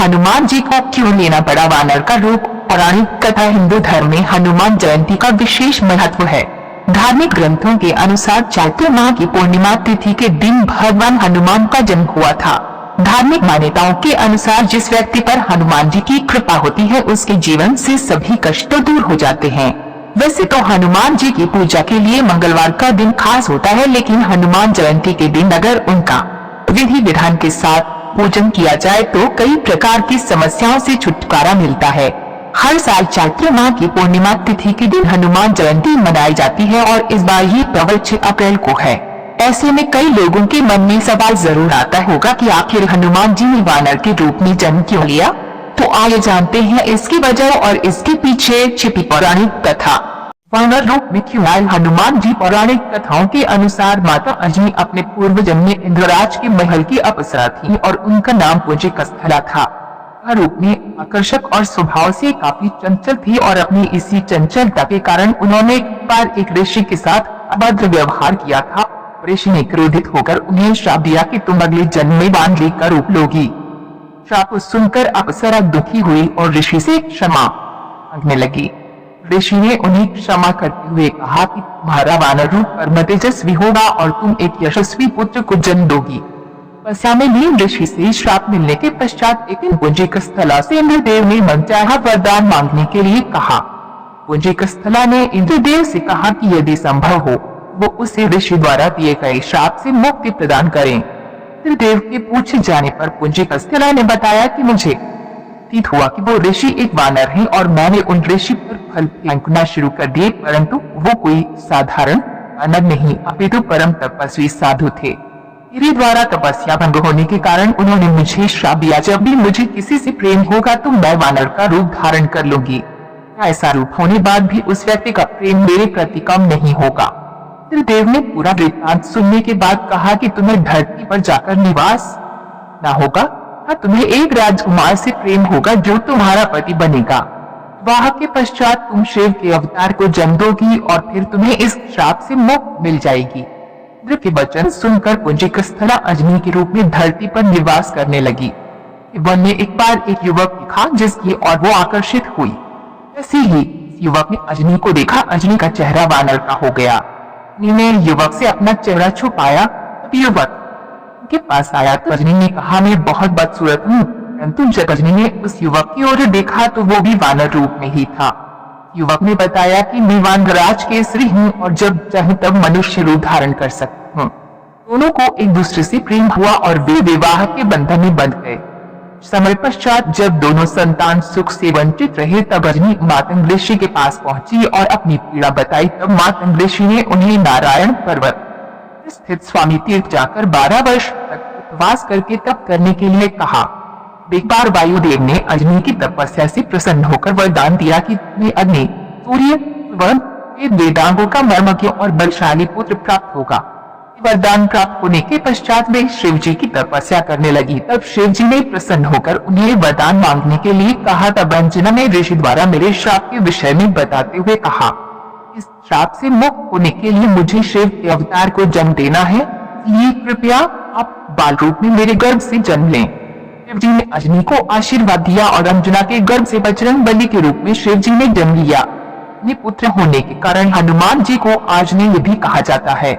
हनुमान जी को क्यों लेना पड़ा वानर का रूप? पौराणिक कथा। हिंदू धर्म में हनुमान जयंती का विशेष महत्व है। धार्मिक ग्रंथों के अनुसार चैत्र माह की पूर्णिमा तिथि के दिन भगवान हनुमान का जन्म हुआ था। धार्मिक मान्यताओं के अनुसार जिस व्यक्ति पर हनुमान जी की कृपा होती है उसके जीवन से सभी कष्ट दूर हो जाते हैं। वैसे तो हनुमान जी की पूजा के लिए मंगलवार का दिन खास होता है, लेकिन हनुमान जयंती के दिन अगर उनका विधि विधान के साथ पूजन किया जाए तो कई प्रकार की समस्याओं से छुटकारा मिलता है। हर साल चैत्र माह की पूर्णिमा तिथि के दिन हनुमान जयंती मनाई जाती है और इस बार ये पर्व 6 अप्रैल को है। ऐसे में कई लोगों के मन में सवाल जरूर आता होगा कि आखिर हनुमान जी ने वानर के रूप में जन्म क्यों लिया? तो आइए जानते हैं इसकी वजह और इसके पीछे छिपी पौराणिक कथा। वानर रूप में क्यों आए हनुमान जी? पौराणिक कथाओं के अनुसार माता अंजनी अपने पूर्व जन्म में इंद्रराज के महल की अप्सरा थी और उनका नाम पुंजिकस्थला था। रूप में आकर्षक और स्वभाव से काफी चंचल थी और अपनी इसी चंचलता के कारण उन्होंने एक बार एक ऋषि के साथ अभद्र व्यवहार किया था। ऋषि ने क्रोधित होकर उन्हें श्राप दिया कि तुम अगले जन्म में वानरी का रूप लोगी। श्राप सुनकर अप्सरा दुखी हुई और ऋषि से क्षमा मांगने लगी। ऋषि ने उन्हें क्षमा करते हुए कहा कि तुम्हारा वानर रूप परम तेजस्वी होगा और तुम एक यशस्वी पुत्र को जन्म दोगी। तपस्या में लीन ऋषि से श्राप मिलने के पश्चात एक दिन पुंजिकस्थला से इंद्रदेव ने मनचाहा वरदान मांगने के लिए कहा। पुंजिकस्थला ने इंद्रदेव से कहा कि यदि संभव हो वो उसे ऋषि द्वारा दिए गए श्राप से मुक्ति प्रदान करें। इंद्रदेव के पूछे जाने पर पुंजिकस्थला ने बताया कि मुझे प्रतीत हुआ कि वो ऋषि एक वानर हैं और मैंने उन ऋषि पर फल फेंकना शुरू कर दिए, परंतु वो कोई साधारण वानर नहीं अपितु परम तपस्वी साधु थे। मेरे द्वारा तपस्या भंग होने के कारण उन्होंने मुझे श्राप दिया, जब भी मुझे किसी से प्रेम होगा तो मैं वानर का रूप धारण कर लूंगी। ऐसा रूप होने बाद भी उस व्यक्ति का प्रेम मेरे प्रति कम नहीं होगा। इंद्रदेव ने पूरा वृत्तांत सुनने के बाद कहा कि तुम्हें धरती पर जाकर निवास न होगा, तुम्हें एक राजकुमार से प्रेम होगा जो तुम्हारा पति बनेगा। विवाह के पश्चात तुम शिव के अवतार को जन्म दोगी और फिर तुम्हें इस श्राप से मुक्ति मिल जाएगी। इंद्र के वचन सुनकर पुंजिकस्थला अंजनी के रूप में धरती पर निवास करने लगी। वन में एक बार एक युवक दिखा जिसकी और वो आकर्षित हुई। ऐसे ही युवक ने अंजनी को देखा। अंजनी का चेहरा वानर का हो गया। अंजनी ने युवक से अपना चेहरा छुपाया। युवक के पास आया तो अंजनी ने कहा मैं बहुत बदसूरत हूँ, परंतु जब अंजनी ने उस युवक की ओर देखा तो वो भी वानर रूप में ही था। युवक ने बताया कि मैं वानराज केसरी हूँ और जब चाहे तब मनुष्य रूप धारण कर सकता हूँ। दोनों को एक दूसरे से प्रेम हुआ और वे विवाह के बंधन में बंध गए। समय पश्चात जब दोनों संतान सुख से वंचित रहे तब अंजनी मातंग ऋषि के पास पहुंची और अपनी पीड़ा बताई। तब मातंग ऋषि ने उन्हें नारायण पर्वत स्थित स्वामी तीर्थ जाकर 12 वर्ष तक उपवास करके तप करने के लिए कहा। एक बार वायुदेव ने अंजनी की तपस्या से प्रसन्न होकर वरदान दिया कि तुम्हें अग्नि, सूर्य, वेद वेदांगों का मर्मज्ञ और बलशाली पुत्र प्राप्त होगा। वरदान प्राप्त होने के पश्चात वे शिव जी की तपस्या करने लगी। तब शिव जी ने प्रसन्न होकर उन्हें वरदान मांगने के लिए कहा। तब अंजना ने ऋषि द्वारा मेरे श्राप के विषय में बताते हुए कहा, इस श्राप से मुक्त होने के लिए मुझे शिव के अवतार को जन्म देना है, इसलिए कृपया आप बाल रूप में मेरे गर्भ से जन्म लें। शिव जी ने अंजनी को आशीर्वाद दिया और अंजना के गर्भ से बजरंग बली के रूप में शिव जी ने जन्म लिया। अपने पुत्र होने के कारण हनुमान जी को आंजनेय भी कहा जाता है।